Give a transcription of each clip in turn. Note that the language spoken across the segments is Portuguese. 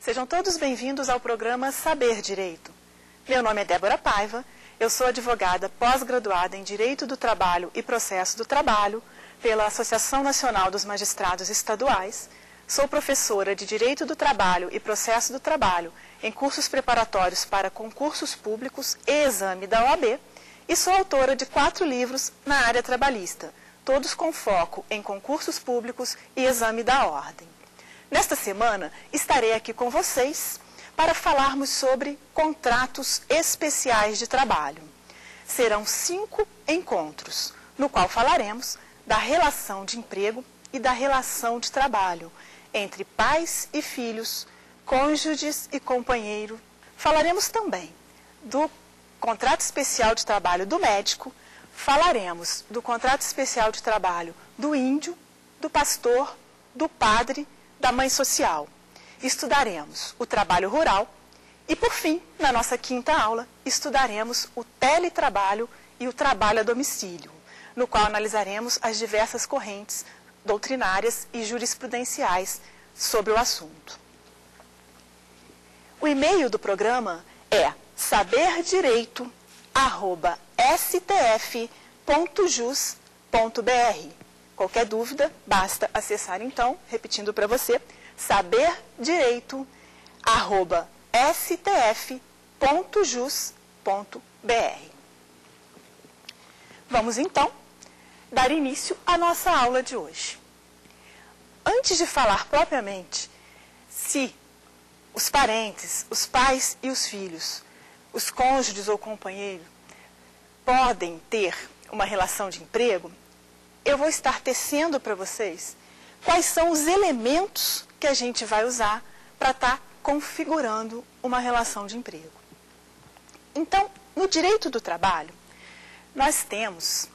Sejam todos bem-vindos ao programa Saber Direito. Meu nome é Débora Paiva, eu sou advogada pós-graduada em Direito do Trabalho e Processo do Trabalho pela Associação Nacional dos Magistrados Estaduais, sou professora de Direito do Trabalho e Processo do Trabalho em cursos preparatórios para concursos públicos e exame da OAB e sou autora de 4 livros na área trabalhista, todos com foco em concursos públicos e exame da ordem. Nesta semana, estarei aqui com vocês para falarmos sobre contratos especiais de trabalho. Serão 5 encontros, no qual falaremos da relação de emprego e da relação de trabalho entre pais e filhos, cônjuges e companheiro. Falaremos também do contrato especial de trabalho do médico, falaremos do contrato especial de trabalho do índio, do pastor, do padre, da mãe social. Estudaremos o trabalho rural e, por fim, na nossa 5ª aula, estudaremos o teletrabalho e o trabalho a domicílio, no qual analisaremos as diversas correntes doutrinárias e jurisprudenciais sobre o assunto. O e-mail do programa é saberdireito@stf.jus.br. Qualquer dúvida, basta acessar então, repetindo para você, saberdireito@stf.jus.br. Vamos então dar início à nossa aula de hoje. Antes de falar propriamente se os parentes, os pais e os filhos, os cônjuges ou companheiro, podem ter uma relação de emprego, eu vou estar tecendo para vocês quais são os elementos que a gente vai usar para estar configurando uma relação de emprego. Então, no direito do trabalho, nós temos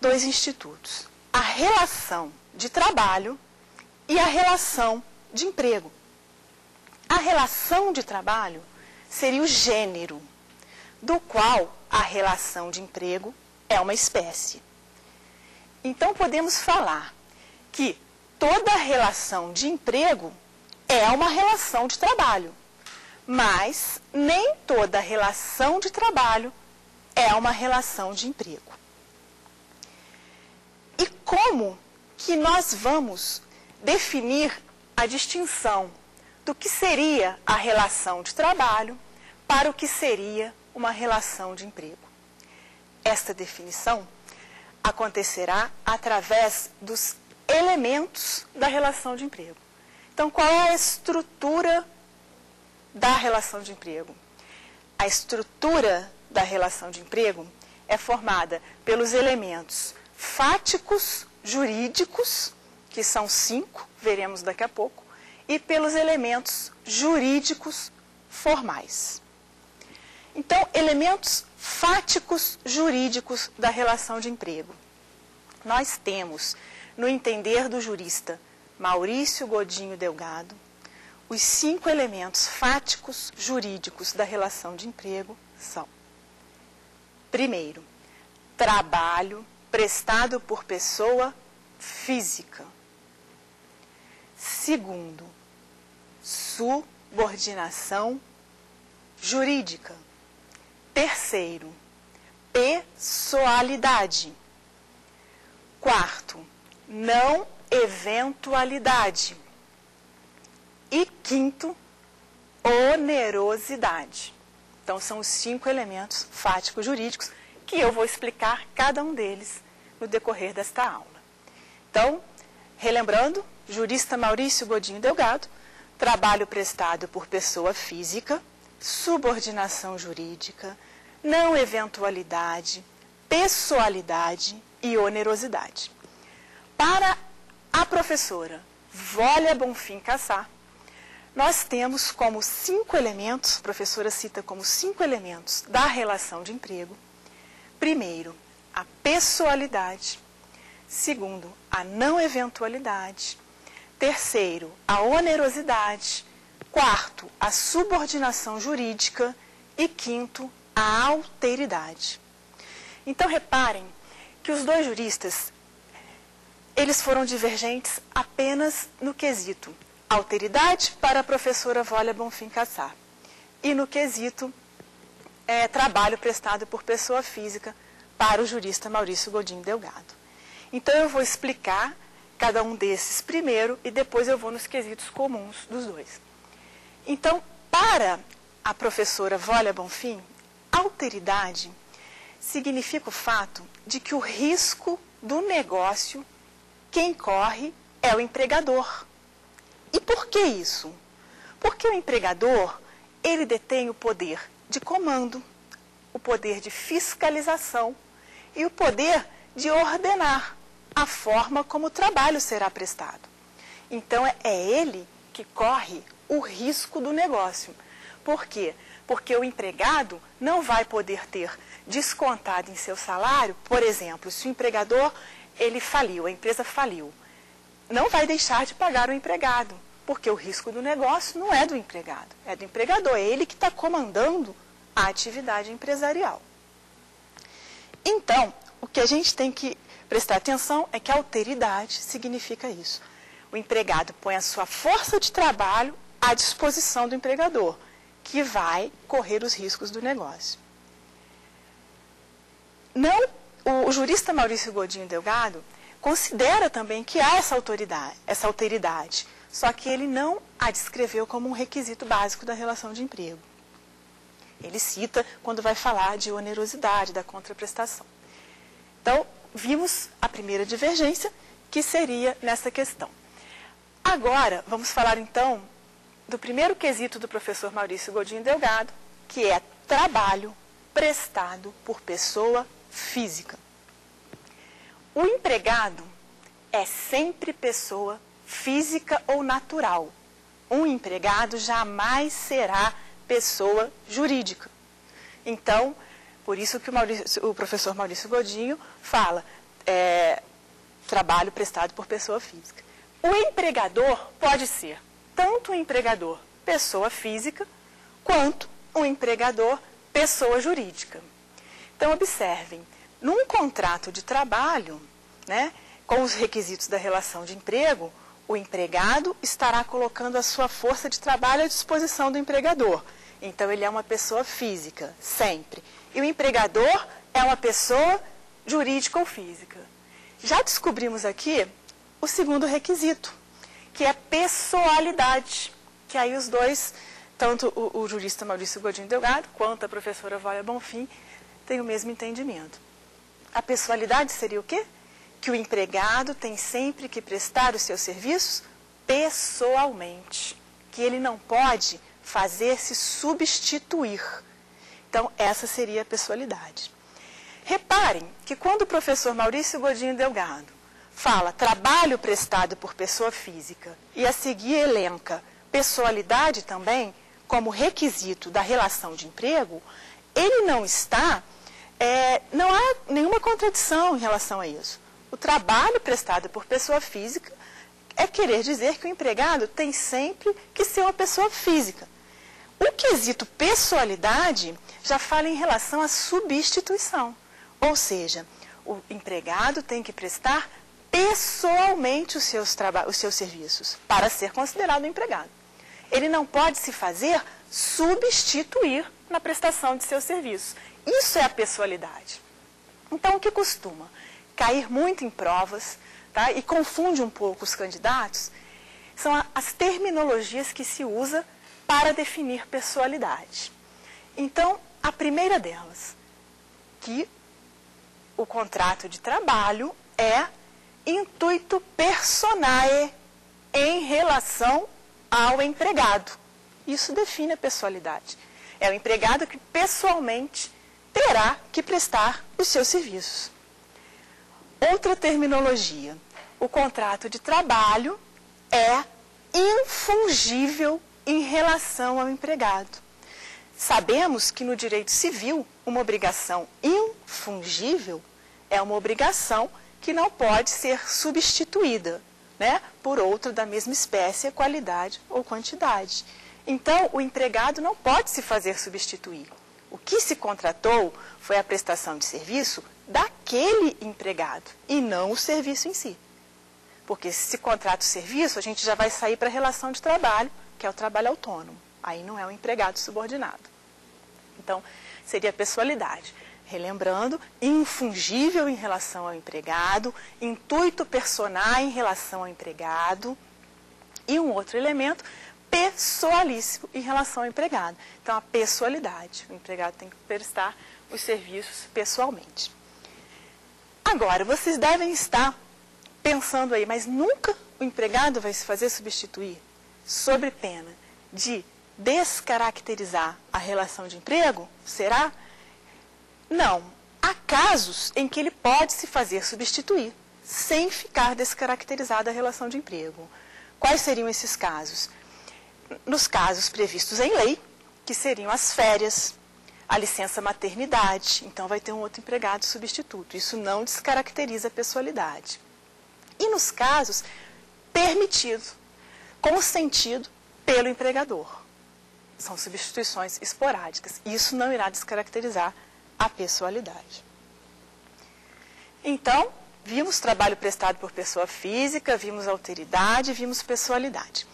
2 institutos: a relação de trabalho e a relação de emprego. A relação de trabalho seria o gênero, do qual a relação de emprego é uma espécie. Então, podemos falar que toda relação de emprego é uma relação de trabalho, mas nem toda relação de trabalho é uma relação de emprego. E como que nós vamos definir a distinção do que seria a relação de trabalho para o que seria uma relação de emprego? Esta definição acontecerá através dos elementos da relação de emprego. Então, qual é a estrutura da relação de emprego? A estrutura da relação de emprego é formada pelos elementos fáticos jurídicos, que são 5, veremos daqui a pouco, e pelos elementos jurídicos formais. Então, elementos fáticos jurídicos da relação de emprego. Nós temos, no entender do jurista Maurício Godinho Delgado, os 5 elementos fáticos jurídicos da relação de emprego são: primeiro, trabalho prestado por pessoa física. Segundo, subordinação jurídica. Terceiro, pessoalidade. Quarto, não eventualidade. E quinto, onerosidade. Então, são os 5 elementos fáticos jurídicos que eu vou explicar cada um deles no decorrer desta aula. Então, relembrando, jurista Maurício Godinho Delgado, trabalho prestado por pessoa física, subordinação jurídica, não eventualidade, pessoalidade e onerosidade. Para a professora Vólia Bonfim Cassar, nós temos como 5 elementos, a professora cita como 5 elementos da relação de emprego. Primeiro, a pessoalidade. Segundo, a não eventualidade. Terceiro, a onerosidade. Quarto, a subordinação jurídica. E quinto, a alteridade. Então, reparem que os 2 juristas, eles foram divergentes apenas no quesito alteridade para a professora Wólia Bonfim Cassar. E no quesito trabalho prestado por pessoa física para o jurista Maurício Godinho Delgado. Então eu vou explicar cada um desses primeiro e depois eu vou nos quesitos comuns dos dois. Então, para a professora Wólia Bonfim, alteridade significa o fato de que o risco do negócio, quem corre é o empregador. E por que isso? Porque o empregador, ele detém o poder de comando, o poder de fiscalização e o poder de ordenar a forma como o trabalho será prestado. Então, é ele que corre o risco do negócio. Por quê? Porque o empregado não vai poder ter descontado em seu salário, por exemplo, se o empregador ele faliu, a empresa faliu, não vai deixar de pagar o empregado, porque o risco do negócio não é do empregado, é do empregador, é ele que está comandando a atividade empresarial. Então, o que a gente tem que prestar atenção é que alteridade significa isso. O empregado põe a sua força de trabalho à disposição do empregador, que vai correr os riscos do negócio. O jurista Maurício Godinho Delgado considera também que há essa alteridade, só que ele não a descreveu como um requisito básico da relação de emprego. Ele cita quando vai falar de onerosidade, da contraprestação. Então, vimos a primeira divergência, que seria nessa questão. Agora, vamos falar então do primeiro quesito do professor Maurício Godinho Delgado, que é trabalho prestado por pessoa física. O empregado é sempre pessoa física ou natural. Um empregado jamais será pessoa jurídica. Então, por isso que o professor Maurício Godinho fala trabalho prestado por pessoa física. O empregador pode ser tanto um empregador pessoa física, quanto um empregador pessoa jurídica. Então, observem, num contrato de trabalho, né, com os requisitos da relação de emprego, o empregado estará colocando a sua força de trabalho à disposição do empregador. Então, ele é uma pessoa física, sempre. E o empregador é uma pessoa jurídica ou física. Já descobrimos aqui o segundo requisito, que é pessoalidade, que aí os dois, tanto o jurista Maurício Godinho Delgado, quanto a professora Wólia Bonfim, têm o mesmo entendimento. A pessoalidade seria o quê? Que o empregado tem sempre que prestar os seus serviços pessoalmente, que ele não pode fazer-se substituir. Então, essa seria a pessoalidade. Reparem que quando o professor Maurício Godinho Delgado fala trabalho prestado por pessoa física e a seguir elenca pessoalidade também como requisito da relação de emprego, ele não há nenhuma contradição em relação a isso. O trabalho prestado por pessoa física é querer dizer que o empregado tem sempre que ser uma pessoa física. O quesito pessoalidade já fala em relação à substituição, ou seja, o empregado tem que prestar pessoalmente os seus serviços para ser considerado empregado. Ele não pode se fazer substituir na prestação de seus serviços. Isso é a pessoalidade. Então, o que costuma cair muito em provas, tá, e confunde um pouco os candidatos, são as terminologias que se usa para definir pessoalidade. Então, a primeira delas, que o contrato de trabalho é intuito personae em relação ao empregado. Isso define a pessoalidade. É o empregado que pessoalmente terá que prestar os seus serviços. Outra terminologia. O contrato de trabalho é infungível em relação ao empregado. Sabemos que no direito civil, uma obrigação infungível é uma obrigação que não pode ser substituída, né, por outra da mesma espécie, qualidade ou quantidade. Então, o empregado não pode se fazer substituir. O que se contratou foi a prestação de serviço daquele empregado e não o serviço em si. Porque se contrata o serviço, a gente já vai sair para a relação de trabalho, que é o trabalho autônomo. Aí não é um empregado subordinado. Então, seria a pessoalidade. Relembrando, infungível em relação ao empregado, intuito personal em relação ao empregado, e um outro elemento, pessoalíssimo em relação ao empregado. Então, a pessoalidade. O empregado tem que prestar os serviços pessoalmente. Agora, vocês devem estar pensando aí, mas nunca o empregado vai se fazer substituir sob pena de descaracterizar a relação de emprego? Será? Não. Há casos em que ele pode se fazer substituir sem ficar descaracterizada a relação de emprego. Quais seriam esses casos? Nos casos previstos em lei, que seriam as férias, a licença maternidade, então vai ter um outro empregado substituto. Isso não descaracteriza a pessoalidade. E nos casos permitido, consentido pelo empregador. São substituições esporádicas. Isso não irá descaracterizar a pessoalidade. Então, vimos trabalho prestado por pessoa física, vimos alteridade, vimos pessoalidade.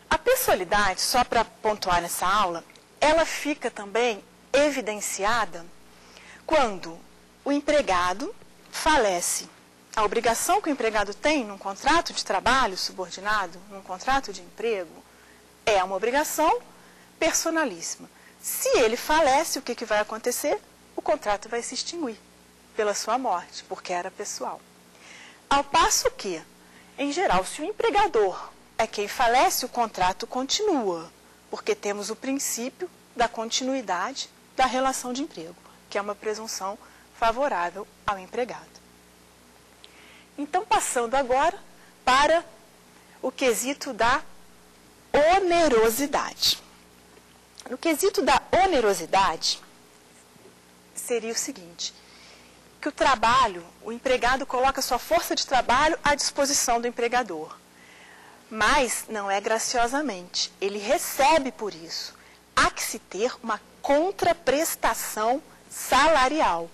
A pessoalidade, só para pontuar nessa aula, ela fica também evidenciada quando o empregado falece. A obrigação que o empregado tem num contrato de trabalho subordinado, num contrato de emprego, é uma obrigação personalíssima. Se ele falece, o que vai acontecer? O contrato vai se extinguir pela sua morte, porque era pessoal. Ao passo que, em geral, se o empregador é quem falece, o contrato continua, porque temos o princípio da continuidade da relação de emprego, que é uma presunção favorável ao empregado. Então, passando agora para o quesito da onerosidade. No quesito da onerosidade, seria o seguinte, que o trabalho, o empregado coloca sua força de trabalho à disposição do empregador. Mas não é graciosamente, ele recebe por isso. Há que se ter uma contraprestação salarial.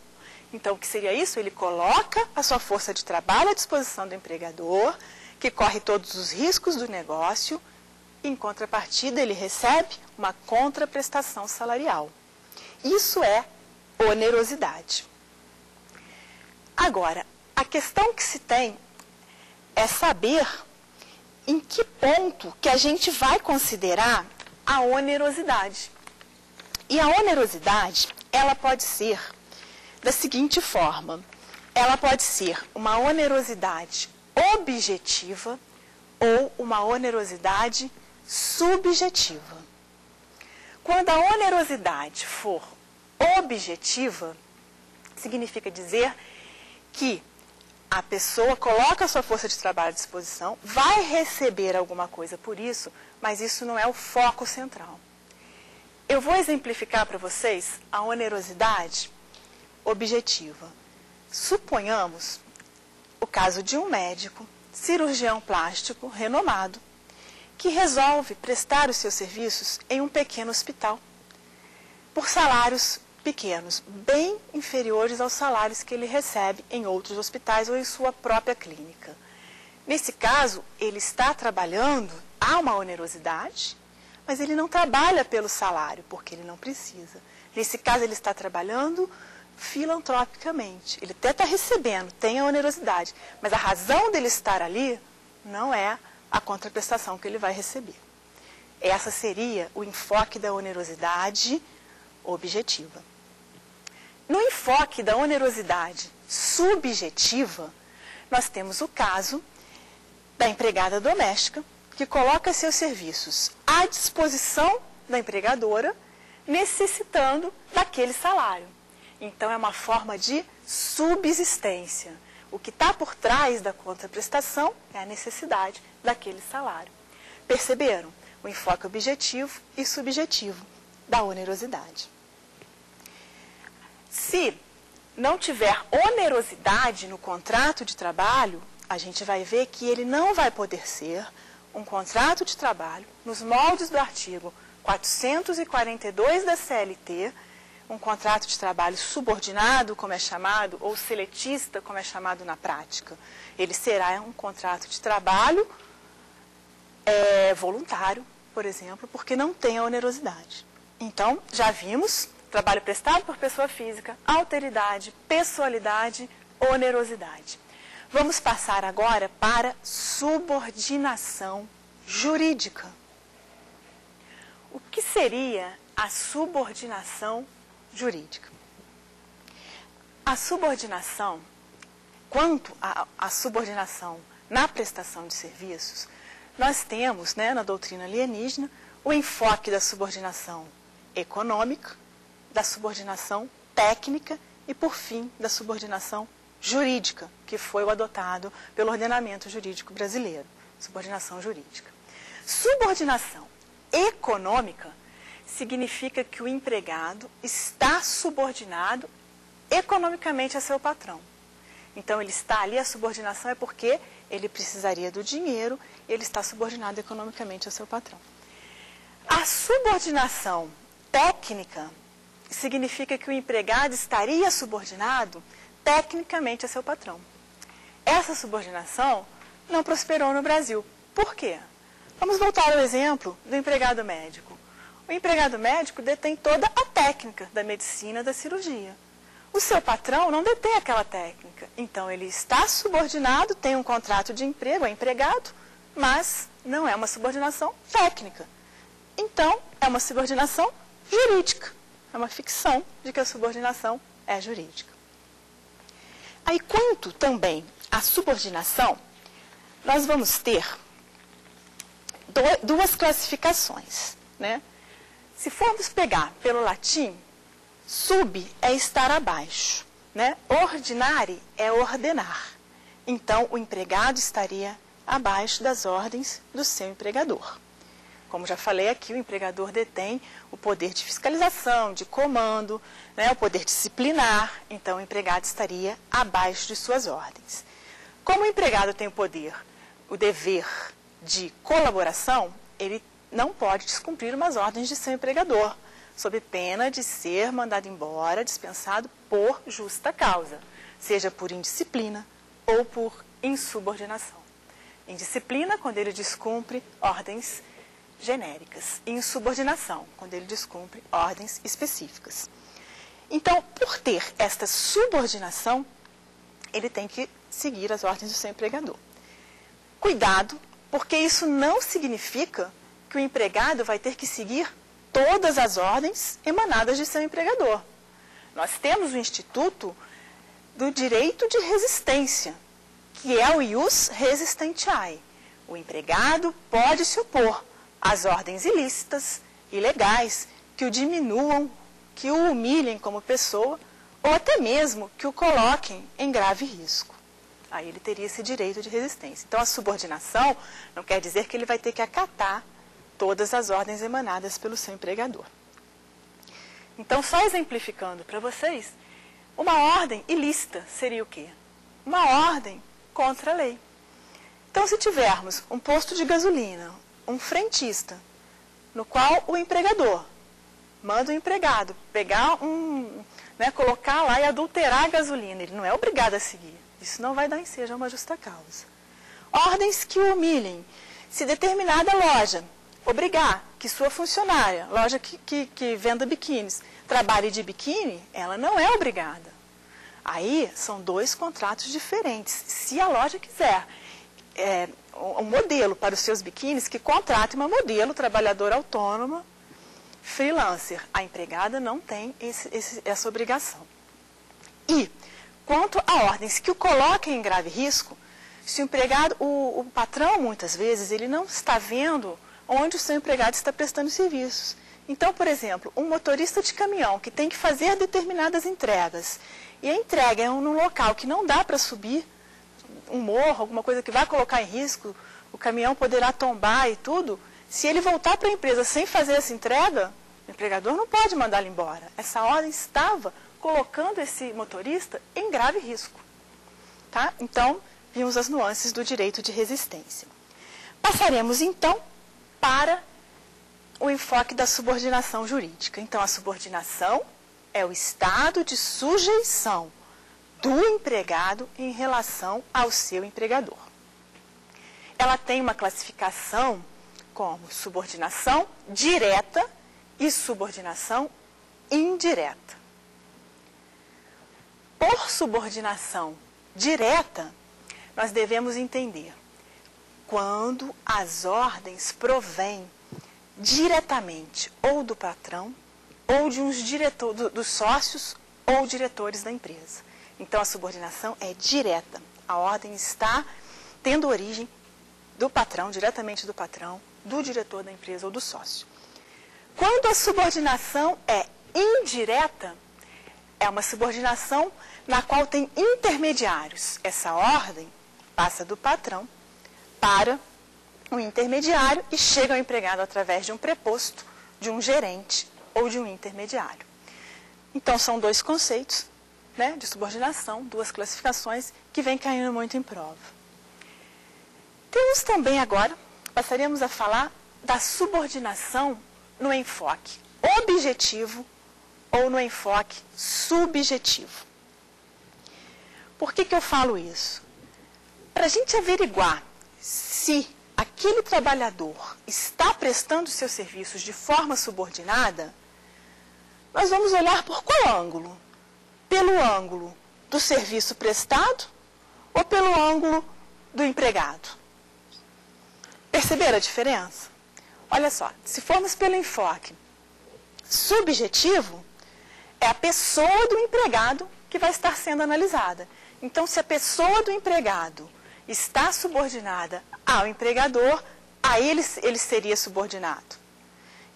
Então, o que seria isso? Ele coloca a sua força de trabalho à disposição do empregador, que corre todos os riscos do negócio, e, em contrapartida, ele recebe uma contraprestação salarial. Isso é onerosidade. Agora, a questão que se tem é saber em que ponto que a gente vai considerar a onerosidade. E a onerosidade, ela pode ser da seguinte forma. Ela pode ser uma onerosidade objetiva ou uma onerosidade subjetiva. Quando a onerosidade for objetiva, significa dizer que a pessoa coloca a sua força de trabalho à disposição, vai receber alguma coisa por isso, mas isso não é o foco central. Eu vou exemplificar para vocês a onerosidade objetiva. Suponhamos o caso de um médico, cirurgião plástico renomado, que resolve prestar os seus serviços em um pequeno hospital, por salários pequenos, bem inferiores aos salários que ele recebe em outros hospitais ou em sua própria clínica. Nesse caso, ele está trabalhando, há uma onerosidade, mas ele não trabalha pelo salário, porque ele não precisa. Nesse caso, ele está trabalhando filantropicamente. Ele até está recebendo, tem a onerosidade, mas a razão dele estar ali não é a contraprestação que ele vai receber. Essa seria o enfoque da onerosidade objetiva. No enfoque da onerosidade subjetiva, nós temos o caso da empregada doméstica que coloca seus serviços à disposição da empregadora, necessitando daquele salário. Então, é uma forma de subsistência. O que está por trás da contraprestação é a necessidade daquele salário. Perceberam? O enfoque objetivo e subjetivo da onerosidade. Se não tiver onerosidade no contrato de trabalho, a gente vai ver que ele não vai poder ser um contrato de trabalho nos moldes do artigo 442 da CLT, um contrato de trabalho subordinado, como é chamado, ou seletista, como é chamado na prática. Ele será um contrato de trabalho voluntário, por exemplo, porque não tem a onerosidade. Então, já vimos, trabalho prestado por pessoa física, alteridade, pessoalidade, onerosidade. Vamos passar agora para subordinação jurídica. O que seria a subordinação jurídica? A subordinação, quanto à subordinação na prestação de serviços, nós temos, na doutrina alienígena, o enfoque da subordinação econômica, da subordinação técnica e, por fim, da subordinação jurídica, que foi o adotado pelo ordenamento jurídico brasileiro, subordinação jurídica. Subordinação econômica significa que o empregado está subordinado economicamente a seu patrão. Então, ele está ali, a subordinação é porque ele precisaria do dinheiro e ele está subordinado economicamente ao seu patrão. A subordinação técnica significa que o empregado estaria subordinado tecnicamente a seu patrão. Essa subordinação não prosperou no Brasil. Por quê? Vamos voltar ao exemplo do empregado médico. O empregado médico detém toda a técnica da medicina, da cirurgia. O seu patrão não detém aquela técnica. Então, ele está subordinado, tem um contrato de emprego, é empregado, mas não é uma subordinação técnica. Então, é uma subordinação jurídica. É uma ficção de que a subordinação é jurídica. Aí, quanto também à subordinação, nós vamos ter duas classificações, Se formos pegar pelo latim, sub é estar abaixo, Ordinare é ordenar. Então, o empregado estaria abaixo das ordens do seu empregador. Como já falei aqui, o empregador detém o poder de fiscalização, de comando, o poder disciplinar. Então, o empregado estaria abaixo de suas ordens. Como o empregado tem o dever de colaboração, ele não pode descumprir umas ordens de seu empregador, sob pena de ser mandado embora, dispensado por justa causa, seja por indisciplina ou por insubordinação. Indisciplina, quando ele descumpre ordens genéricas. E insubordinação, quando ele descumpre ordens específicas. Então, por ter esta subordinação, ele tem que seguir as ordens do seu empregador. Cuidado, porque isso não significa que o empregado vai ter que seguir todas as ordens emanadas de seu empregador. Nós temos o Instituto do Direito de Resistência, que é o ius resistentiae. O empregado pode se opor às ordens ilícitas, ilegais, que o diminuam, que o humilhem como pessoa, ou até mesmo que o coloquem em grave risco. Aí ele teria esse direito de resistência. Então, a subordinação não quer dizer que ele vai ter que acatar todas as ordens emanadas pelo seu empregador. Então, só exemplificando para vocês, uma ordem ilícita seria o quê? Uma ordem contra a lei. Então, se tivermos um posto de gasolina, um frentista, no qual o empregador manda o empregado pegar colocar lá e adulterar a gasolina, ele não é obrigado a seguir. Isso não vai dar ensejo a uma justa causa. Ordens que o humilhem. Se determinada loja obrigar que sua funcionária, loja que venda biquínis, trabalhe de biquíni, ela não é obrigada. Aí são dois contratos diferentes. Se a loja quiser um modelo para os seus biquínis, que contrate uma modelo, trabalhadora autônoma, freelancer. A empregada não tem essa obrigação. E, quanto a ordens que o coloquem em grave risco, se o empregado, o patrão, muitas vezes, ele não está vendo onde o seu empregado está prestando serviços. Então, por exemplo, um motorista de caminhão que tem que fazer determinadas entregas, e a entrega é num local que não dá para subir, um morro, alguma coisa que vai colocar em risco, o caminhão poderá tombar e tudo, se ele voltar para a empresa sem fazer essa entrega, o empregador não pode mandá-lo embora. Essa ordem estava colocando esse motorista em grave risco. Tá? Então, vimos as nuances do direito de resistência. Passaremos, então, para o enfoque da subordinação jurídica. Então, a subordinação é o estado de sujeição do empregado em relação ao seu empregador. Ela tem uma classificação como subordinação direta e subordinação indireta. Por subordinação direta, nós devemos entender quando as ordens provêm diretamente ou do patrão ou de uns dos sócios ou diretores da empresa. Então, a subordinação é direta. A ordem está tendo origem do patrão, diretamente do patrão, do diretor da empresa ou do sócio. Quando a subordinação é indireta, é uma subordinação na qual tem intermediários. Essa ordem passa do patrão para um intermediário e chega ao empregado através de um preposto, de um gerente ou de um intermediário. Então, são dois conceitos, né, de subordinação, duas classificações que vêm caindo muito em prova. Temos também agora, passaríamos a falar da subordinação no enfoque objetivo ou no enfoque subjetivo. Por que eu falo isso? Para a gente averiguar se aquele trabalhador está prestando seus serviços de forma subordinada, nós vamos olhar por qual ângulo? Pelo ângulo do serviço prestado ou pelo ângulo do empregado? Perceberam a diferença? Olha só, se formos pelo enfoque subjetivo, é a pessoa do empregado que vai estar sendo analisada. Então, se a pessoa do empregado está subordinada ao empregador, a ele seria subordinado.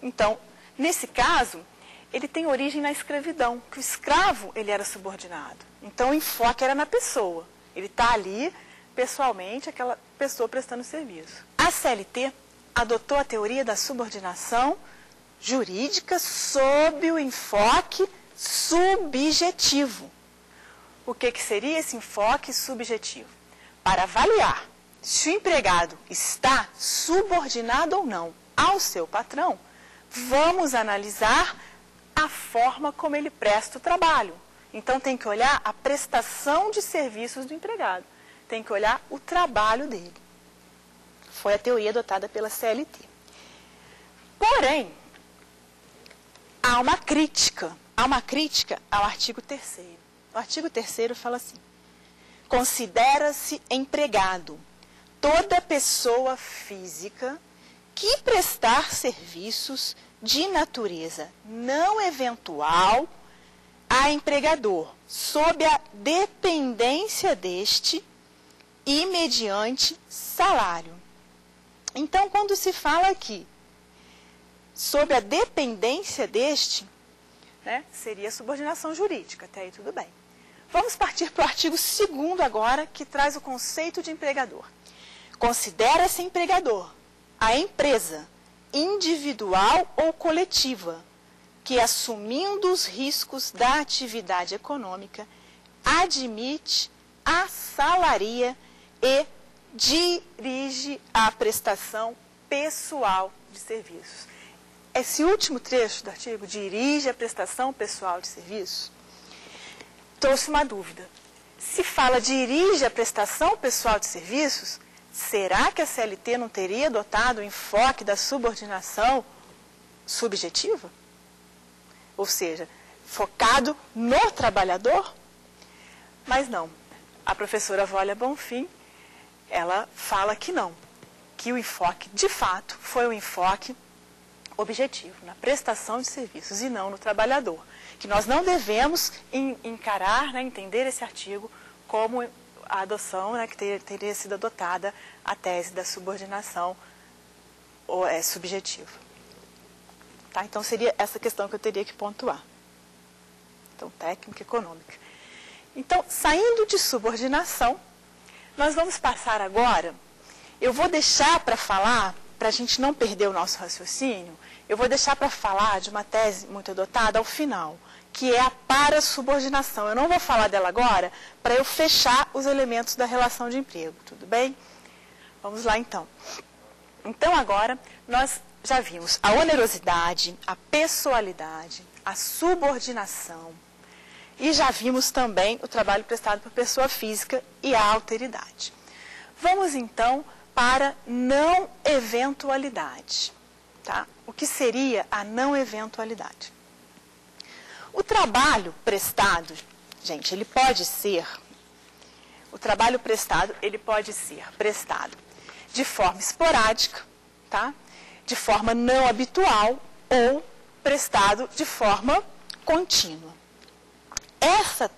Então, nesse caso, ele tem origem na escravidão, que o escravo ele era subordinado. Então, o enfoque era na pessoa. Ele está ali, pessoalmente, aquela pessoa prestando serviço. A CLT adotou a teoria da subordinação jurídica sob o enfoque subjetivo. O que seria esse enfoque subjetivo? Para avaliar se o empregado está subordinado ou não ao seu patrão, vamos analisar a forma como ele presta o trabalho. Então, tem que olhar a prestação de serviços do empregado. Tem que olhar o trabalho dele. Foi a teoria adotada pela CLT. Porém, há uma crítica ao artigo 3º. O artigo 3º fala assim: considera-se empregado toda pessoa física que prestar serviços de natureza não eventual a empregador, sob a dependência deste e mediante salário. Então, quando se fala aqui sob a dependência deste, né, seria subordinação jurídica, até aí tudo bem. Vamos partir para o artigo 2º agora, que traz o conceito de empregador. Considera-se empregador a empresa individual ou coletiva que, assumindo os riscos da atividade econômica, admite, assalaria e dirige a prestação pessoal de serviços. Esse último trecho do artigo, dirige a prestação pessoal de serviços, trouxe uma dúvida. Se fala dirige a prestação pessoal de serviços, será que a CLT não teria adotado o enfoque da subordinação subjetiva? Ou seja, focado no trabalhador? Mas não. A professora Wólia Bonfim, ela fala que não. Que o enfoque, de fato, foi o enfoque objetivo, na prestação de serviços e não no trabalhador. Que nós não devemos encarar, né, entender esse artigo como a adoção, né, que teria sido adotada a tese da subordinação subjetiva. Tá? Então, seria essa questão que eu teria que pontuar. Então, técnica e econômica. Então, saindo de subordinação, nós vamos passar agora, eu vou deixar para falar, para a gente não perder o nosso raciocínio, eu vou deixar para falar de uma tese muito adotada ao final, que é a parasubordinação. Eu não vou falar dela agora, para eu fechar os elementos da relação de emprego, tudo bem? Vamos lá, então. Então, agora, nós já vimos a onerosidade, a pessoalidade, a subordinação e já vimos também o trabalho prestado por pessoa física e a alteridade. Vamos então para não eventualidade. Tá? O que seria a não eventualidade? O trabalho prestado, gente, ele pode ser, o trabalho prestado, ele pode ser prestado de forma esporádica, tá? De forma não habitual ou prestado de forma contínua. Essa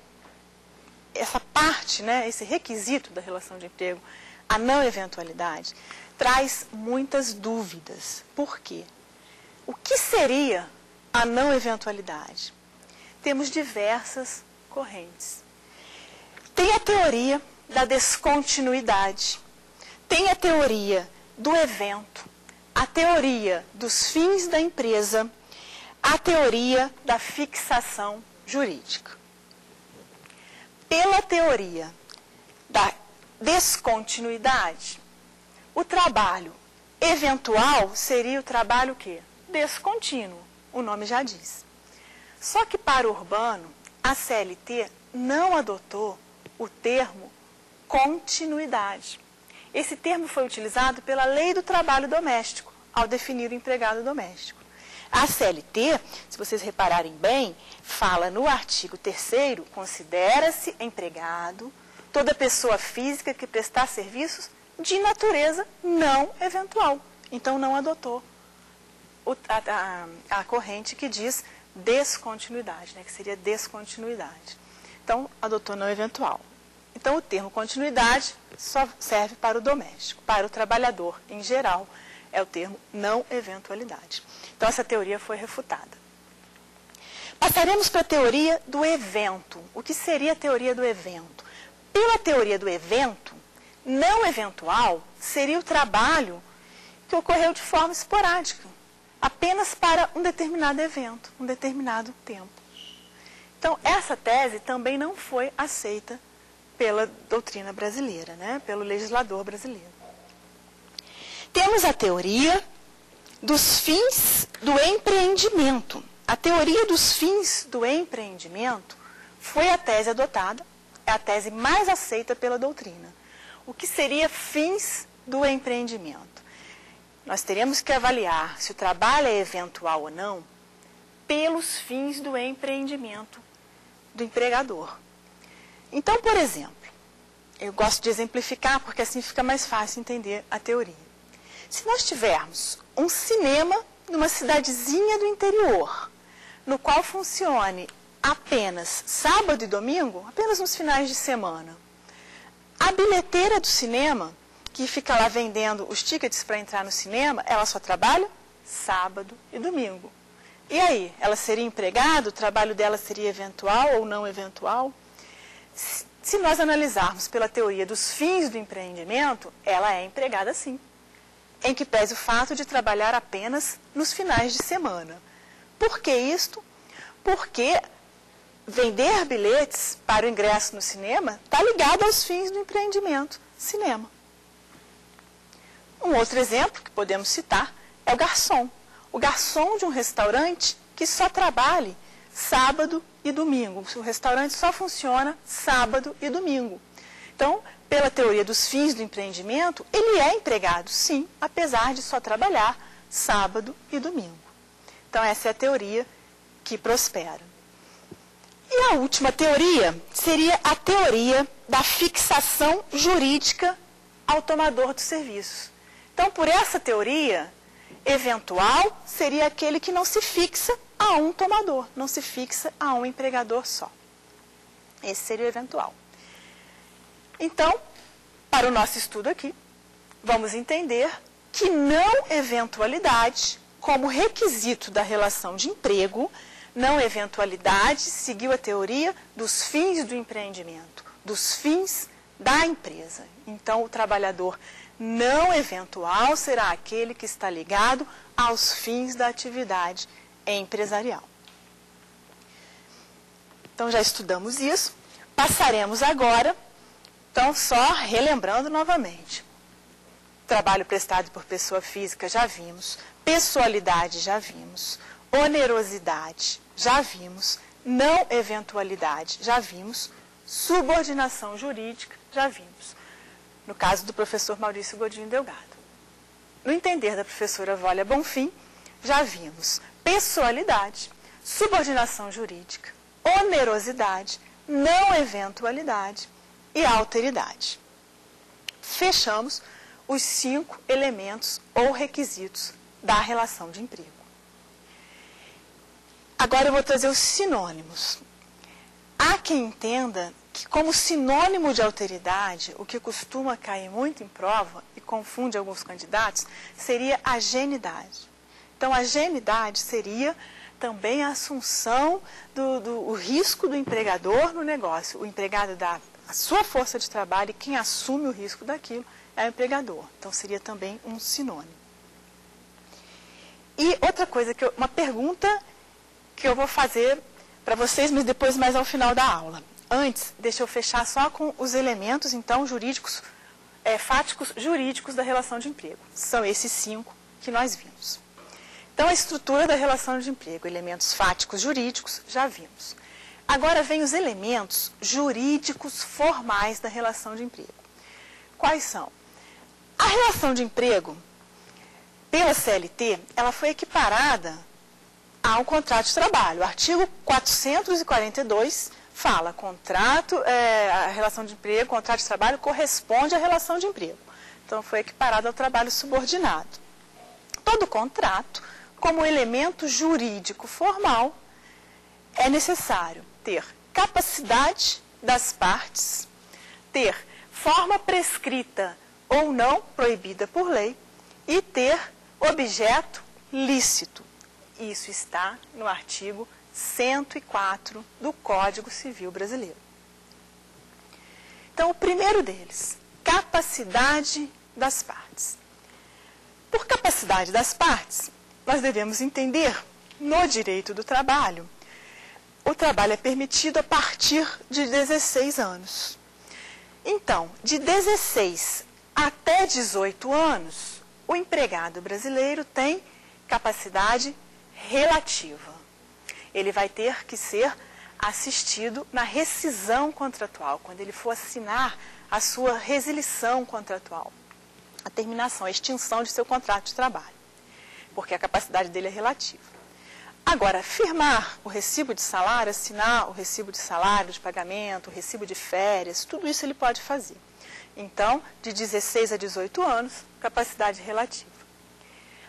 parte, né, esse requisito da relação de emprego, a não eventualidade, traz muitas dúvidas. Por quê? O que seria a não eventualidade? Temos diversas correntes. Tem a teoria da descontinuidade, tem a teoria do evento, a teoria dos fins da empresa, a teoria da fixação jurídica. Pela teoria da descontinuidade, o trabalho eventual seria o trabalho o quê? Descontínuo, o nome já diz. Só que para o Urbano, a CLT não adotou o termo continuidade. Esse termo foi utilizado pela Lei do Trabalho Doméstico, ao definir o empregado doméstico. A CLT, se vocês repararem bem, fala no artigo 3º, considera-se empregado toda pessoa física que prestar serviços de natureza não eventual. Então, não adotou a corrente que diz descontinuidade, né, que seria descontinuidade. Então, adotou não eventual. Então, o termo continuidade só serve para o doméstico, para o trabalhador em geral, é o termo não eventualidade. Então, essa teoria foi refutada. Passaremos para a teoria do evento. O que seria a teoria do evento? Pela teoria do evento, não eventual seria o trabalho que ocorreu de forma esporádica, apenas para um determinado evento, um determinado tempo. Então, essa tese também não foi aceita pela doutrina brasileira, né? Pelo legislador brasileiro. Temos a teoria dos fins do empreendimento. A teoria dos fins do empreendimento foi a tese adotada, é a tese mais aceita pela doutrina. O que seria fins do empreendimento? Nós teremos que avaliar se o trabalho é eventual ou não pelos fins do empreendimento do empregador. Então, por exemplo, eu gosto de exemplificar porque assim fica mais fácil entender a teoria. Se nós tivermos um cinema numa cidadezinha do interior, no qual funcione apenas sábado e domingo, apenas nos finais de semana, a bilheteira do cinema, que fica lá vendendo os tickets para entrar no cinema, ela só trabalha sábado e domingo. E aí, ela seria empregada? O trabalho dela seria eventual ou não eventual? Se nós analisarmos pela teoria dos fins do empreendimento, ela é empregada sim, em que pese o fato de trabalhar apenas nos finais de semana. Por que isto? Porque vender bilhetes para o ingresso no cinema está ligado aos fins do empreendimento cinema. Um outro exemplo que podemos citar é o garçom. O garçom de um restaurante que só trabalhe sábado e domingo. O restaurante só funciona sábado e domingo. Então, pela teoria dos fins do empreendimento, ele é empregado, sim, apesar de só trabalhar sábado e domingo. Então, essa é a teoria que prospera. E a última teoria seria a teoria da fixação jurídica ao tomador dos serviços. Então, por essa teoria, eventual seria aquele que não se fixa a um tomador, não se fixa a um empregador só. Esse seria o eventual. Então, para o nosso estudo aqui, vamos entender que não eventualidade, como requisito da relação de emprego, não eventualidade seguiu a teoria dos fins do empreendimento, dos fins da empresa. Então, o trabalhador não eventual será aquele que está ligado aos fins da atividade empresarial. Então, já estudamos isso. Passaremos agora, então, só relembrando novamente. Trabalho prestado por pessoa física, já vimos. Pessoalidade, já vimos. Onerosidade, já vimos. Não eventualidade, já vimos. Subordinação jurídica, já vimos. No caso do professor Maurício Godinho Delgado. No entender da professora Vólia Bonfim, já vimos pessoalidade, subordinação jurídica, onerosidade, não eventualidade e alteridade. Fechamos os 5 elementos ou requisitos da relação de emprego. Agora eu vou trazer os sinônimos. Há quem entenda que como sinônimo de alteridade, o que costuma cair muito em prova e confunde alguns candidatos, seria a ageidade. Então, a ageidade seria também a assunção do risco do empregador no negócio. O empregado dá a sua força de trabalho e quem assume o risco daquilo é o empregador. Então, seria também um sinônimo. E outra coisa, uma pergunta que eu vou fazer para vocês, mas depois mais ao final da aula. Antes, deixa eu fechar só com os elementos, então, jurídicos, fáticos jurídicos da relação de emprego. São esses 5 que nós vimos. Então, a estrutura da relação de emprego, elementos fáticos jurídicos, já vimos. Agora vem os elementos jurídicos formais da relação de emprego. Quais são? A relação de emprego, pela CLT, ela foi equiparada ao contrato de trabalho. O artigo 442 fala, a relação de emprego, contrato de trabalho corresponde à relação de emprego. Então, foi equiparado ao trabalho subordinado. Todo contrato, como elemento jurídico formal, é necessário ter capacidade das partes, ter forma prescrita ou não proibida por lei e ter objeto lícito. Isso está no artigo 104 do Código Civil Brasileiro. Então, o primeiro deles, capacidade das partes. Por capacidade das partes, nós devemos entender, no direito do trabalho, o trabalho é permitido a partir de 16 anos. Então, de 16 até 18 anos, o empregado brasileiro tem capacidade relativa. Ele vai ter que ser assistido na rescisão contratual, quando ele for assinar a sua resilição contratual, a terminação, a extinção de seu contrato de trabalho, porque a capacidade dele é relativa. Agora, firmar o recibo de salário, assinar o recibo de salário, de pagamento, o recibo de férias, tudo isso ele pode fazer. Então, de 16 a 18 anos, capacidade relativa.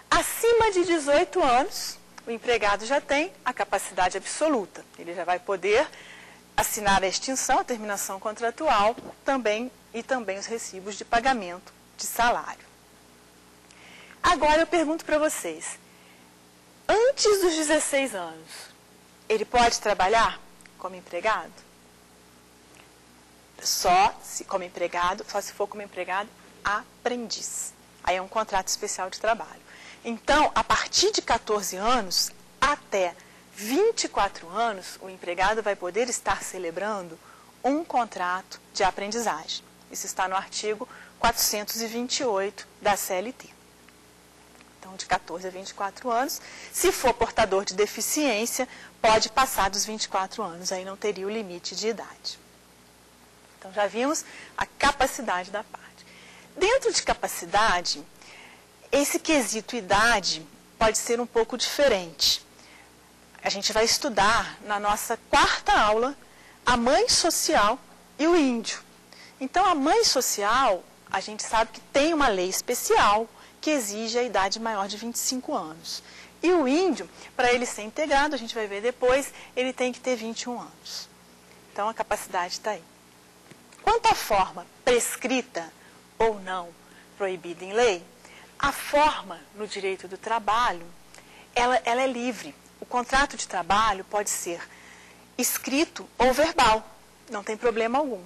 Acima de 18 anos, o empregado já tem a capacidade absoluta. Ele já vai poder assinar a extinção, a terminação contratual, e também os recibos de pagamento de salário. Agora eu pergunto para vocês, antes dos 16 anos, ele pode trabalhar como empregado? Só se for como empregado aprendiz. Aí é um contrato especial de trabalho. Então, a partir de 14 anos até 24 anos, o empregado vai poder estar celebrando um contrato de aprendizagem. Isso está no artigo 428 da CLT. Então, de 14 a 24 anos, se for portador de deficiência, pode passar dos 24 anos, aí não teria o limite de idade. Então, já vimos a capacidade da parte. Dentro de capacidade, esse quesito idade pode ser um pouco diferente. A gente vai estudar na nossa 4ª aula a mãe social e o índio. Então, a mãe social, a gente sabe que tem uma lei especial que exige a idade maior de 25 anos. E o índio, para ele ser integrado, a gente vai ver depois, ele tem que ter 21 anos. Então, a capacidade está aí. Quanto à forma prescrita ou não proibida em lei, a forma no direito do trabalho, ela é livre. O contrato de trabalho pode ser escrito ou verbal, não tem problema algum.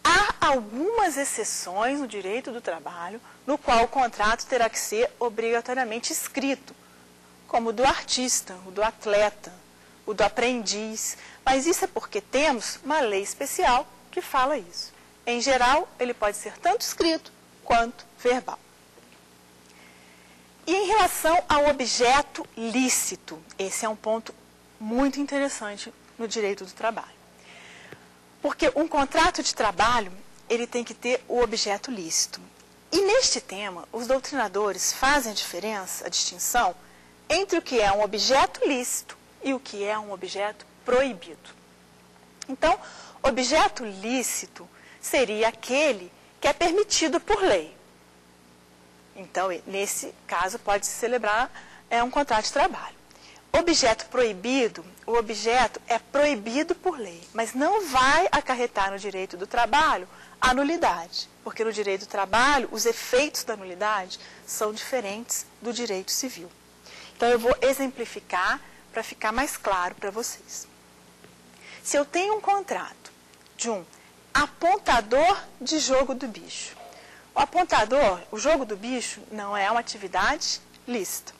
Há algumas exceções no direito do trabalho, no qual o contrato terá que ser obrigatoriamente escrito, como o do artista, o do atleta, o do aprendiz. Mas isso é porque temos uma lei especial que fala isso. Em geral, ele pode ser tanto escrito quanto verbal. Em relação ao objeto lícito, esse é um ponto muito interessante no direito do trabalho. Porque um contrato de trabalho, ele tem que ter o objeto lícito. E neste tema, os doutrinadores fazem a distinção entre o que é um objeto lícito e o que é um objeto proibido. Então, objeto lícito seria aquele que é permitido por lei. Então, nesse caso, pode-se celebrar um contrato de trabalho. Objeto proibido, o objeto é proibido por lei, mas não vai acarretar no direito do trabalho a nulidade, porque no direito do trabalho os efeitos da nulidade são diferentes do direito civil. Então, eu vou exemplificar para ficar mais claro para vocês. Se eu tenho um contrato de um apontador de jogo do bicho, o apontador, o jogo do bicho, não é uma atividade lícita.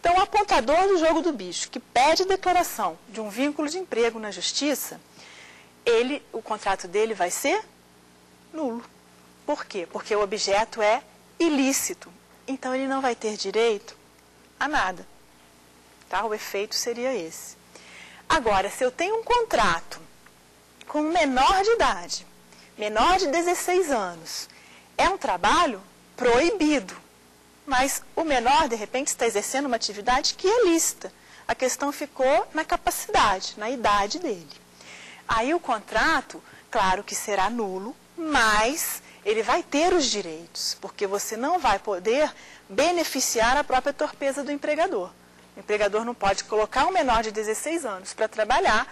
Então, o apontador do jogo do bicho, que pede declaração de um vínculo de emprego na justiça, o contrato dele vai ser nulo. Por quê? Porque o objeto é ilícito. Então, ele não vai ter direito a nada. Tá? O efeito seria esse. Agora, se eu tenho um contrato com um menor de idade, menor de 16 anos, é um trabalho proibido. Mas o menor, de repente, está exercendo uma atividade que é lícita. A questão ficou na capacidade, na idade dele. Aí o contrato, claro que será nulo, mas ele vai ter os direitos, porque você não vai poder beneficiar a própria torpeza do empregador. O empregador não pode colocar um menor de 16 anos para trabalhar,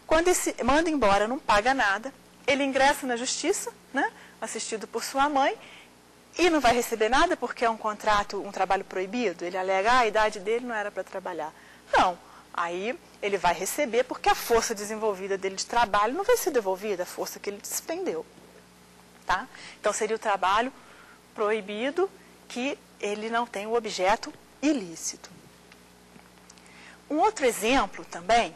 quando esse manda embora, não paga nada, ele ingressa na justiça, né, assistido por sua mãe, e não vai receber nada porque é um contrato, um trabalho proibido. Ele alega, a idade dele não era para trabalhar. Não, aí ele vai receber porque a força desenvolvida dele de trabalho não vai ser devolvida, a força que ele despendeu. Tá? Então, seria o trabalho proibido que ele não tem o objeto ilícito. Um outro exemplo também,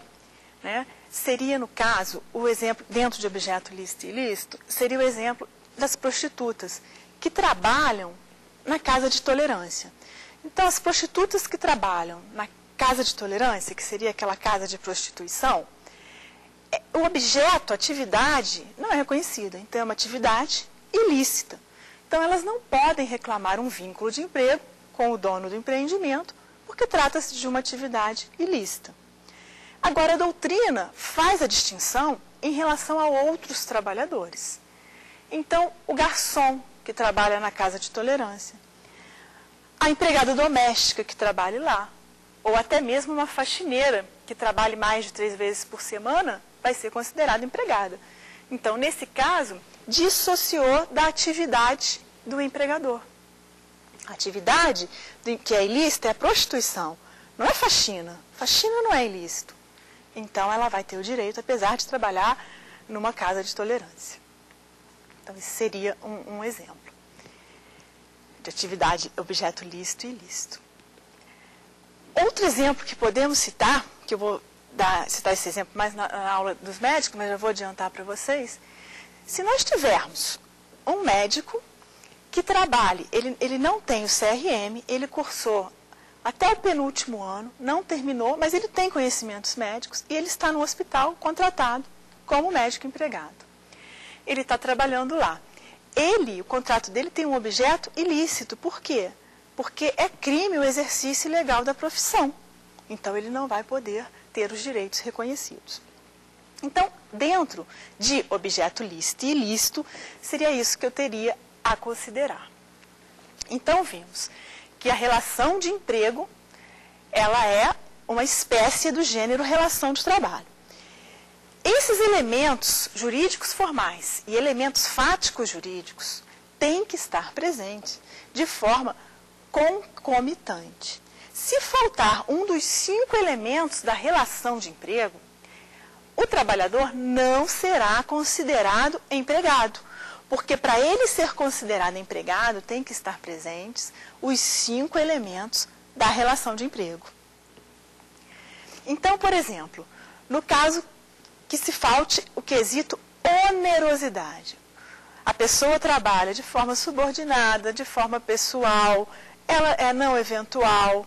né, seria, no caso, o exemplo, dentro de objeto lícito e ilícito, seria o exemplo das prostitutas, que trabalham na casa de tolerância. Então, as prostitutas que trabalham na casa de tolerância, que seria aquela casa de prostituição, o objeto, a atividade, não é reconhecida. Então, é uma atividade ilícita. Então, elas não podem reclamar um vínculo de emprego com o dono do empreendimento, porque trata-se de uma atividade ilícita. Agora, a doutrina faz a distinção em relação a outros trabalhadores. Então, o garçom, que trabalha na casa de tolerância, a empregada doméstica que trabalhe lá, ou até mesmo uma faxineira que trabalhe mais de 3 vezes por semana, vai ser considerada empregada. Então, nesse caso, dissociou da atividade do empregador. A atividade que é ilícita é a prostituição, não é faxina. Faxina não é ilícito. Então, ela vai ter o direito, apesar de trabalhar numa casa de tolerância. Então, esse seria um exemplo de atividade, objeto lícito e ilícito. Outro exemplo que podemos citar, que eu vou citar esse exemplo mais na aula dos médicos, mas já vou adiantar para vocês. Se nós tivermos um médico que trabalhe, ele não tem o CRM, ele cursou até o penúltimo ano, não terminou, mas ele tem conhecimentos médicos e ele está no hospital contratado como médico empregado. Ele está trabalhando lá. O contrato dele tem um objeto ilícito. Por quê? Porque é crime o exercício ilegal da profissão. Então, ele não vai poder ter os direitos reconhecidos. Então, dentro de objeto lícito e ilícito, seria isso que eu teria a considerar. Então, vimos que a relação de emprego, ela é uma espécie do gênero relação de trabalho. Esses elementos jurídicos formais e elementos fáticos jurídicos têm que estar presentes de forma concomitante. Se faltar um dos 5 elementos da relação de emprego, o trabalhador não será considerado empregado, porque para ele ser considerado empregado tem que estar presentes os 5 elementos da relação de emprego. Então, por exemplo, no caso que se falte o quesito onerosidade. A pessoa trabalha de forma subordinada, de forma pessoal, ela é não eventual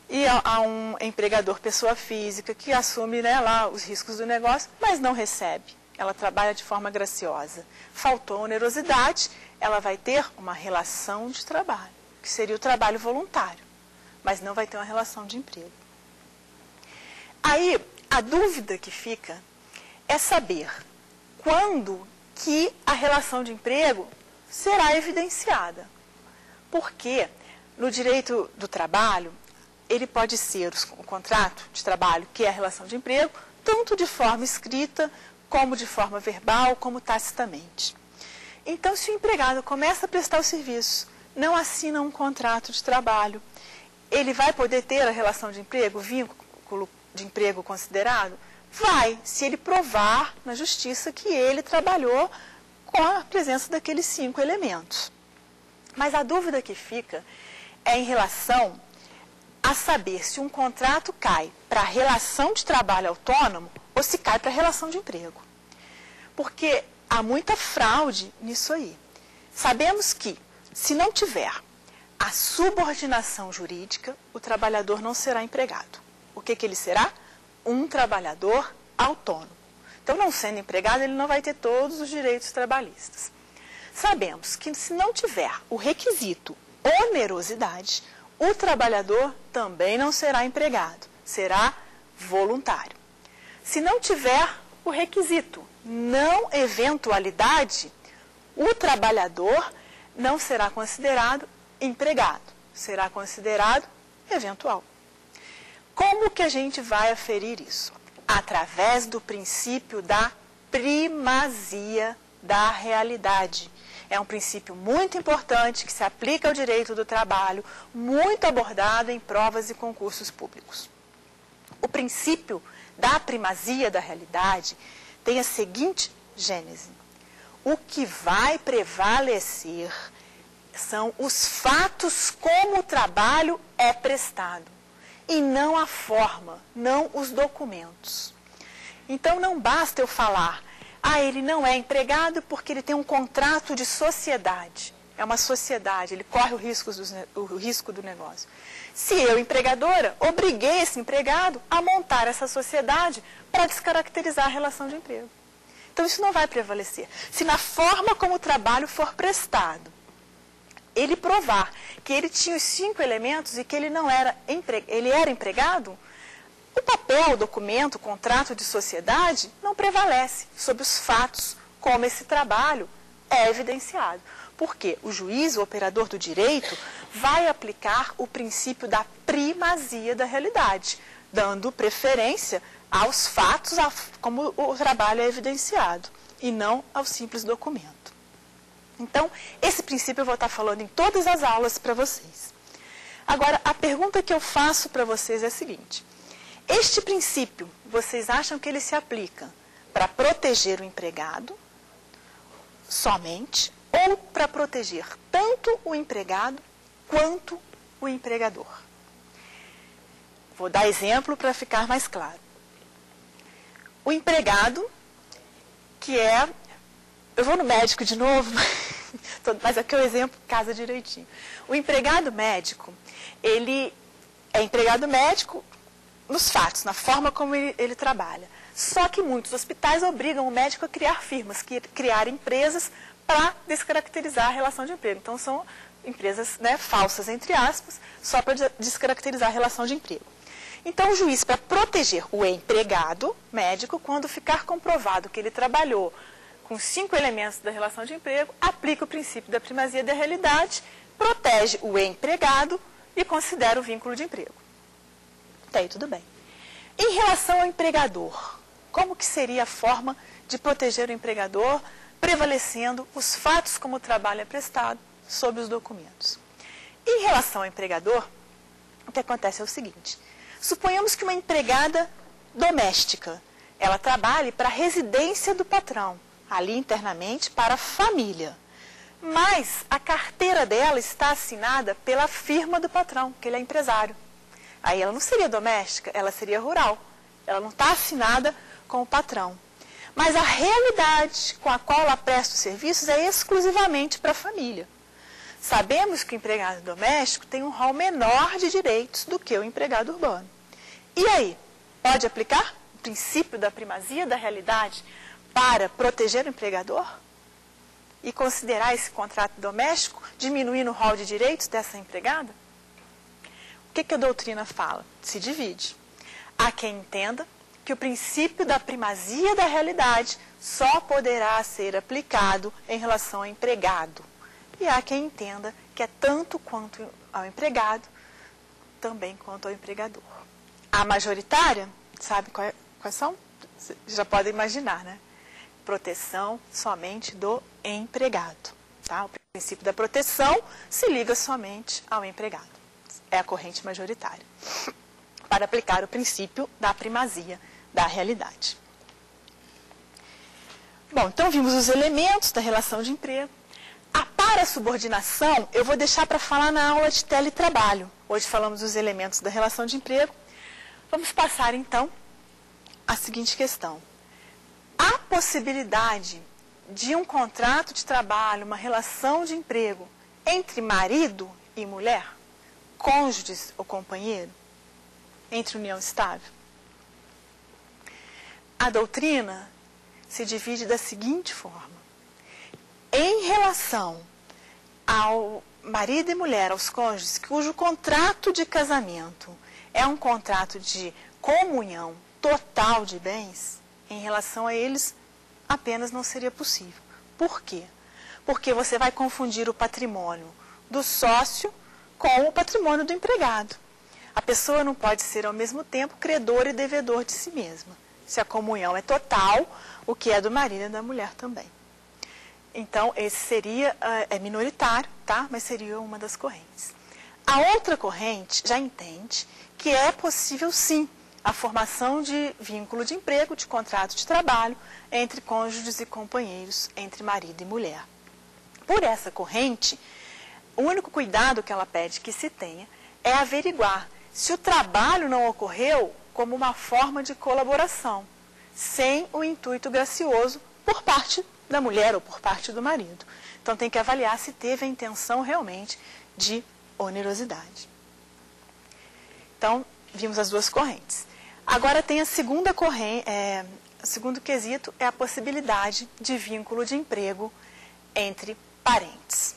e há um empregador pessoa física que assume, né, lá os riscos do negócio, mas não recebe. Ela trabalha de forma graciosa. Faltou onerosidade, ela vai ter uma relação de trabalho, que seria o trabalho voluntário, mas não vai ter uma relação de emprego. Aí, a dúvida que fica é saber quando que a relação de emprego será evidenciada. Porque no direito do trabalho, ele pode ser o contrato de trabalho, que é a relação de emprego, tanto de forma escrita, como de forma verbal, como tacitamente. Então, se o empregado começa a prestar o serviço, não assina um contrato de trabalho, ele vai poder ter a relação de emprego, vínculo de emprego considerado? Vai, se ele provar na justiça que ele trabalhou com a presença daqueles 5 elementos. Mas a dúvida que fica é em relação a saber se um contrato cai para a relação de trabalho autônomo ou se cai para a relação de emprego. Porque há muita fraude nisso aí. Sabemos que, se não tiver a subordinação jurídica, o trabalhador não será empregado. O que ele será? Um trabalhador autônomo. Então, não sendo empregado, ele não vai ter todos os direitos trabalhistas. Sabemos que, se não tiver o requisito onerosidade, o trabalhador também não será empregado, será voluntário. Se não tiver o requisito não eventualidade, o trabalhador não será considerado empregado, será considerado eventual. Como que a gente vai aferir isso? Através do princípio da primazia da realidade. É um princípio muito importante que se aplica ao direito do trabalho, muito abordado em provas e concursos públicos. O princípio da primazia da realidade tem a seguinte gênese. O que vai prevalecer são os fatos como o trabalho é prestado, e não a forma, não os documentos. Então, não basta eu falar, ele não é empregado porque ele tem um contrato de sociedade. É uma sociedade, ele corre o risco do negócio. Se eu, empregadora, obriguei esse empregado a montar essa sociedade para descaracterizar a relação de emprego. Então, isso não vai prevalecer. Se na forma como o trabalho for prestado, ele provar que ele tinha os 5 elementos e que ele não era ele era empregado, o papel, o documento, o contrato de sociedade não prevalece sobre os fatos como esse trabalho é evidenciado. Porque o juiz, o operador do direito, vai aplicar o princípio da primazia da realidade, dando preferência aos fatos, como o trabalho é evidenciado, e não ao simples documento. Então, esse princípio eu vou estar falando em todas as aulas para vocês. Agora, a pergunta que eu faço para vocês é a seguinte. Este princípio, vocês acham que ele se aplica para proteger o empregado somente ou para proteger tanto o empregado quanto o empregador? Vou dar exemplo para ficar mais claro. O empregado, que é... Eu vou no médico de novo, mas aqui o exemplo casa direitinho. O empregado médico, ele é empregado médico nos fatos, na forma como ele trabalha. Só que muitos hospitais obrigam o médico a criar firmas, criar empresas para descaracterizar a relação de emprego. Então, são empresas, né, falsas, entre aspas, só para descaracterizar a relação de emprego. Então, o juiz, para proteger o empregado médico, quando ficar comprovado que ele trabalhou com 5 elementos da relação de emprego, aplica o princípio da primazia da realidade, protege o empregado e considera o vínculo de emprego. Até aí tudo bem. Em relação ao empregador, como que seria a forma de proteger o empregador, prevalecendo os fatos como o trabalho é prestado sobre os documentos? Em relação ao empregador, o que acontece é o seguinte. Suponhamos que uma empregada doméstica, ela trabalhe para a residência do patrão, ali internamente para a família. Mas a carteira dela está assinada pela firma do patrão, que ele é empresário. Aí ela não seria doméstica, ela seria rural. Ela não está assinada com o patrão. Mas a realidade com a qual ela presta os serviços é exclusivamente para a família. Sabemos que o empregado doméstico tem um rol menor de direitos do que o empregado urbano. E aí, pode aplicar o princípio da primazia da realidade para proteger o empregador? E considerar esse contrato doméstico diminuindo o rol de direitos dessa empregada? O que a doutrina fala? Se divide. Há quem entenda que o princípio da primazia da realidade só poderá ser aplicado em relação ao empregado. E há quem entenda que é tanto quanto ao empregado, também quanto ao empregador. A majoritária, sabe quais são? Vocês já podem imaginar, né? Proteção somente do empregado. Tá? O princípio da proteção se liga somente ao empregado. É a corrente majoritária. Para aplicar o princípio da primazia da realidade. Bom, então vimos os elementos da relação de emprego. A parasubordinação eu vou deixar para falar na aula de teletrabalho. Hoje falamos dos elementos da relação de emprego. Vamos passar então à seguinte questão. Há possibilidade de um contrato de trabalho, uma relação de emprego entre marido e mulher, cônjuges ou companheiro, entre união estável? A doutrina se divide da seguinte forma. Em relação ao marido e mulher, aos cônjuges, cujo contrato de casamento é um contrato de comunhão total de bens, em relação a eles, apenas não seria possível. Por quê? Porque você vai confundir o patrimônio do sócio com o patrimônio do empregado. A pessoa não pode ser, ao mesmo tempo, credor e devedor de si mesma. Se a comunhão é total, o que é do marido é da mulher também. Então, esse seria, é minoritário, tá? Mas seria uma das correntes. A outra corrente já entende que é possível, sim, a formação de vínculo de emprego, de contrato de trabalho, entre cônjuges e companheiros, entre marido e mulher. Por essa corrente, o único cuidado que ela pede que se tenha é averiguar se o trabalho não ocorreu como uma forma de colaboração, sem o intuito gracioso por parte da mulher ou por parte do marido. Então, tem que avaliar se teve a intenção realmente de onerosidade. Então, vimos as duas correntes. Agora tem a segunda corrente, o segundo quesito é a possibilidade de vínculo de emprego entre parentes.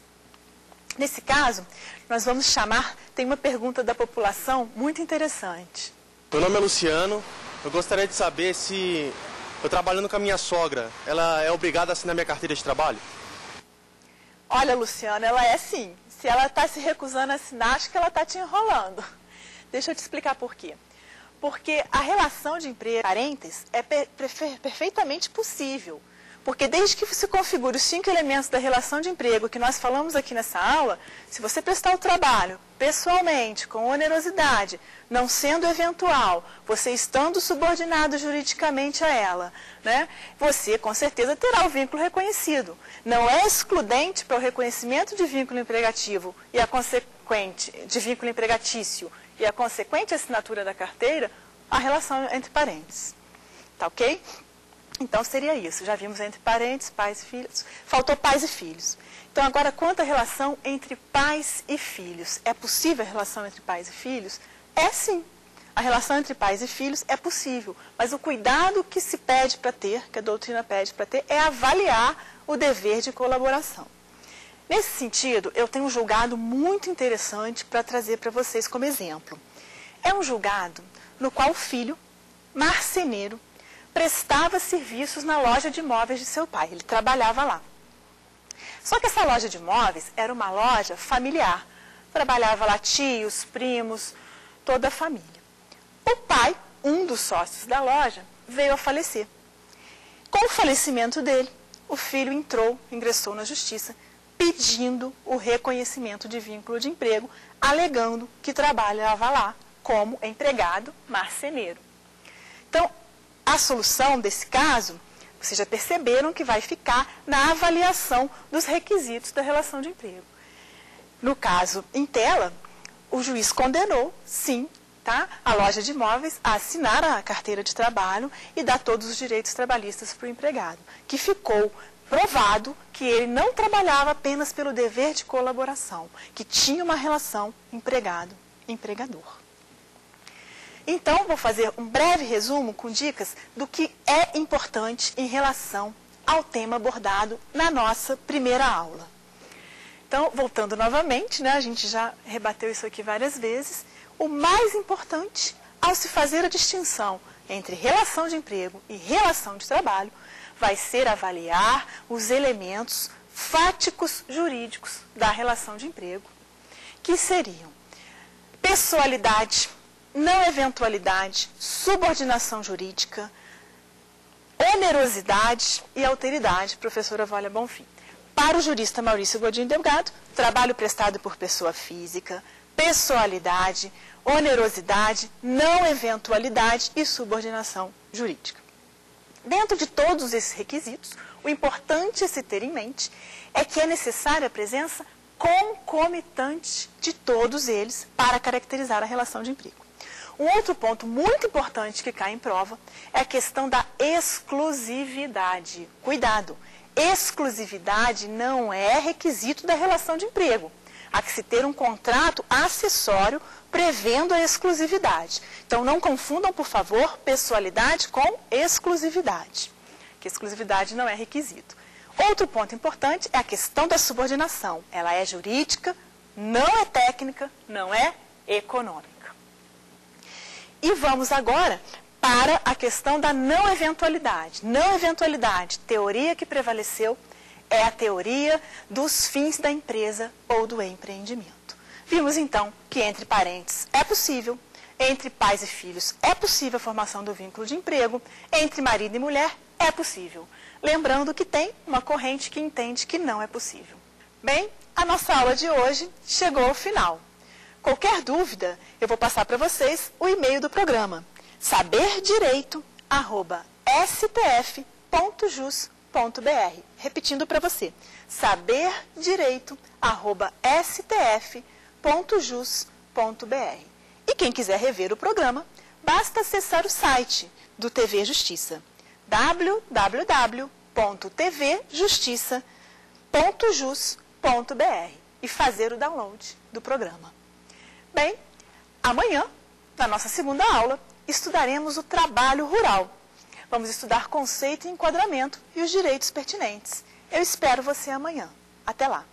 Nesse caso, nós vamos chamar, tem uma pergunta da população muito interessante. Meu nome é Luciano, eu gostaria de saber se eu trabalhando com a minha sogra, ela é obrigada a assinar minha carteira de trabalho? Olha, Luciano, ela é sim. Se ela está se recusando a assinar, acho que ela está te enrolando. Deixa eu te explicar por quê. Porque a relação de emprego parentes é perfeitamente possível. Porque desde que você configure os 5 elementos da relação de emprego que nós falamos aqui nessa aula, se você prestar o trabalho pessoalmente, com onerosidade, não sendo eventual, você estando subordinado juridicamente a ela, né, você com certeza terá o vínculo reconhecido. Não é excludente para o reconhecimento de vínculo empregativo e a consequente, de vínculo empregatício e a consequente assinatura da carteira, a relação entre parentes. Tá ok? Então, seria isso. Já vimos entre parentes, pais e filhos. Faltou pais e filhos. Então, agora, quanto à relação entre pais e filhos. É possível a relação entre pais e filhos? É sim. A relação entre pais e filhos é possível. Mas o cuidado que se pede para ter, que a doutrina pede para ter, é avaliar o dever de colaboração. Nesse sentido, eu tenho um julgado muito interessante para trazer para vocês como exemplo. É um julgado no qual o filho, marceneiro, prestava serviços na loja de móveis de seu pai. Ele trabalhava lá. Só que essa loja de móveis era uma loja familiar. Trabalhava lá tios, primos, toda a família. O pai, um dos sócios da loja, veio a falecer. Com o falecimento dele, o filho ingressou na justiça, pedindo o reconhecimento de vínculo de emprego, alegando que trabalhava lá como empregado marceneiro. Então, a solução desse caso, vocês já perceberam que vai ficar na avaliação dos requisitos da relação de emprego. No caso em tela, o juiz condenou, sim, tá, a loja de imóveis a assinar a carteira de trabalho e dar todos os direitos trabalhistas para o empregado, que ficou provado que ele não trabalhava apenas pelo dever de colaboração, que tinha uma relação empregado-empregador. Então, vou fazer um breve resumo com dicas do que é importante em relação ao tema abordado na nossa primeira aula. Então, voltando novamente, a gente já rebateu isso aqui várias vezes, o mais importante ao se fazer a distinção entre relação de emprego e relação de trabalho vai ser avaliar os elementos fáticos jurídicos da relação de emprego, que seriam pessoalidade, não eventualidade, subordinação jurídica, onerosidade e alteridade, professora Vólia Bonfim. Para o jurista Maurício Godinho Delgado, trabalho prestado por pessoa física, pessoalidade, onerosidade, não eventualidade e subordinação jurídica. Dentro de todos esses requisitos, o importante a se ter em mente é que é necessária a presença concomitante de todos eles para caracterizar a relação de emprego. Um outro ponto muito importante que cai em prova é a questão da exclusividade. Cuidado, exclusividade não é requisito da relação de emprego. Há que se ter um contrato acessório prevendo a exclusividade. Então, não confundam, por favor, pessoalidade com exclusividade, que exclusividade não é requisito. Outro ponto importante é a questão da subordinação. Ela é jurídica, não é técnica, não é econômica. E vamos agora para a questão da não eventualidade. Não eventualidade, teoria que prevaleceu, é a teoria dos fins da empresa ou do empreendimento. Vimos então que entre parentes é possível, entre pais e filhos é possível a formação do vínculo de emprego, entre marido e mulher é possível. Lembrando que tem uma corrente que entende que não é possível. Bem, a nossa aula de hoje chegou ao final. Qualquer dúvida, eu vou passar para vocês o e-mail do programa, saberdireito@stf.jus.br. Repetindo para você, saberdireito@stf.jus.br. E quem quiser rever o programa, basta acessar o site do TV Justiça, www.tvjustiça.jus.br e fazer o download do programa. Bem, amanhã, na nossa segunda aula, estudaremos o trabalho rural. Vamos estudar conceito e enquadramento e os direitos pertinentes. Eu espero você amanhã. Até lá!